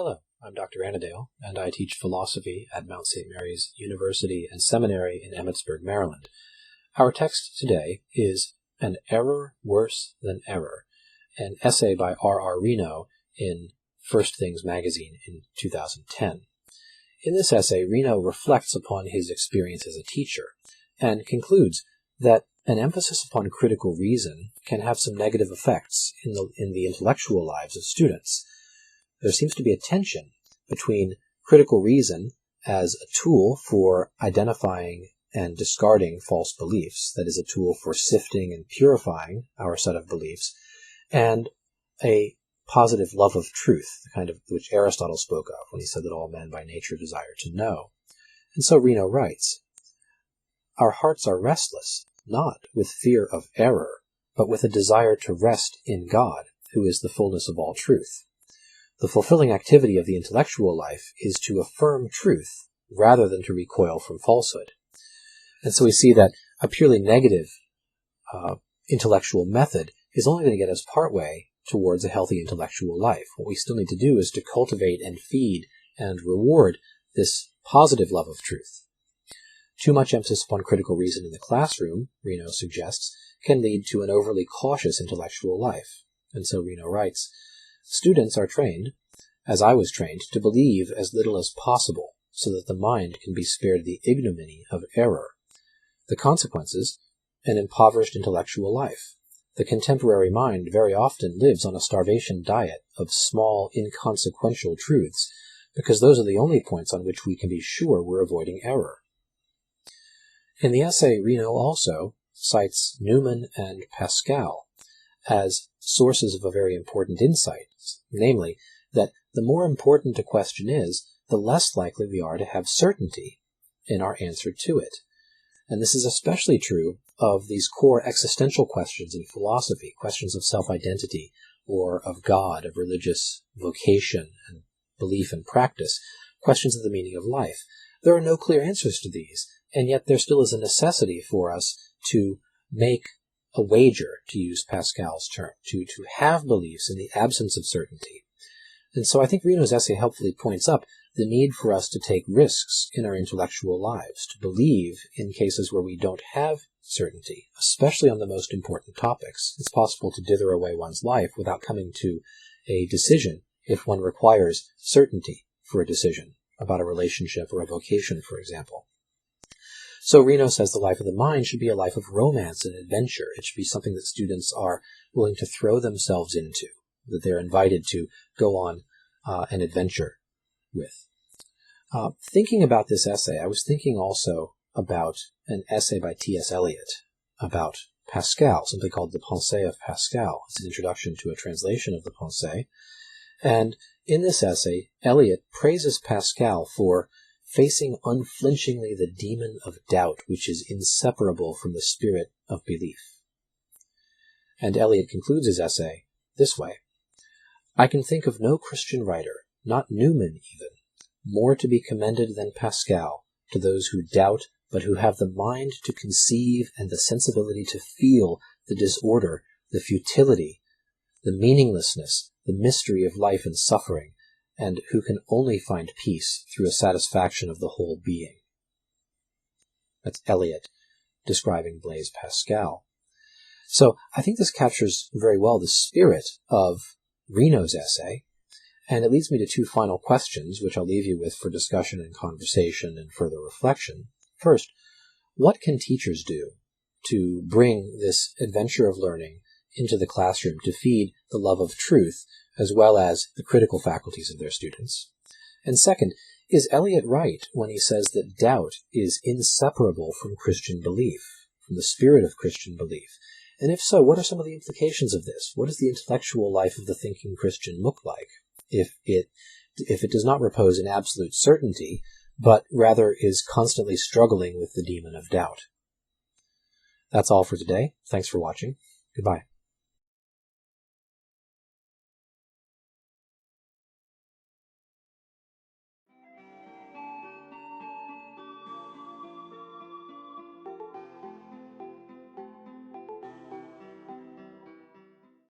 Hello, I'm Dr. Annadale, and I teach philosophy at Mount St. Mary's University and Seminary in Emmitsburg, Maryland. Our text today is An Error Worse Than Error, an essay by R.R. Reno in First Things magazine in 2010. In this essay, Reno reflects upon his experience as a teacher and concludes that an emphasis upon critical reason can have some negative effects in the intellectual lives of students. There seems to be a tension between critical reason as a tool for identifying and discarding false beliefs, that is, a tool for sifting and purifying our set of beliefs, and a positive love of truth, the kind of which Aristotle spoke of when he said that all men by nature desire to know. And so Reno writes, "Our hearts are restless, not with fear of error, but with a desire to rest in God, who is the fullness of all truth. The fulfilling activity of the intellectual life is to affirm truth rather than to recoil from falsehood." And so we see that a purely negative intellectual method is only going to get us partway towards a healthy intellectual life. What we still need to do is to cultivate and feed and reward this positive love of truth. Too much emphasis upon critical reason in the classroom, Reno suggests, can lead to an overly cautious intellectual life. And so Reno writes, "Students are trained, as I was trained, to believe as little as possible, so that the mind can be spared the ignominy of error. The consequences, an impoverished intellectual life. The contemporary mind very often lives on a starvation diet of small, inconsequential truths, because those are the only points on which we can be sure we're avoiding error." In the essay, Reno also cites Newman and Pascal as sources of a very important insight, namely, that the more important a question is, the less likely we are to have certainty in our answer to it. And this is especially true of these core existential questions in philosophy, questions of self-identity or of God, of religious vocation and belief and practice, questions of the meaning of life. There are no clear answers to these, and yet there still is a necessity for us to make a wager, to use Pascal's term, to have beliefs in the absence of certainty. And so I think Reno's essay helpfully points up the need for us to take risks in our intellectual lives, to believe in cases where we don't have certainty, especially on the most important topics. It's possible to dither away one's life without coming to a decision if one requires certainty for a decision about a relationship or a vocation, for example. So Reno says the life of the mind should be a life of romance and adventure. It should be something that students are willing to throw themselves into, that they're invited to go on an adventure with. Thinking about this essay, I was thinking also about an essay by T.S. Eliot about Pascal, something called The Pensée of Pascal. It's an introduction to a translation of the Pensée. And in this essay, Eliot praises Pascal for facing unflinchingly the demon of doubt, which is inseparable from the spirit of belief. And Eliot concludes his essay this way: "I can think of no Christian writer, not Newman even, more to be commended than Pascal to those who doubt, but who have the mind to conceive and the sensibility to feel the disorder, the futility, the meaninglessness, the mystery of life and suffering, and who can only find peace through a satisfaction of the whole being." That's Eliot describing Blaise Pascal. So I think this captures very well the spirit of Reno's essay, and it leads me to two final questions, which I'll leave you with for discussion and conversation and further reflection. First, what can teachers do to bring this adventure of learning into the classroom to feed the love of truth as well as the critical faculties of their students? And second, is Eliot right when he says that doubt is inseparable from Christian belief, from the spirit of Christian belief? And if so, what are some of the implications of this? What does the intellectual life of the thinking Christian look like if it does not repose in absolute certainty, but rather is constantly struggling with the demon of doubt? That's all for today. Thanks for watching. Goodbye.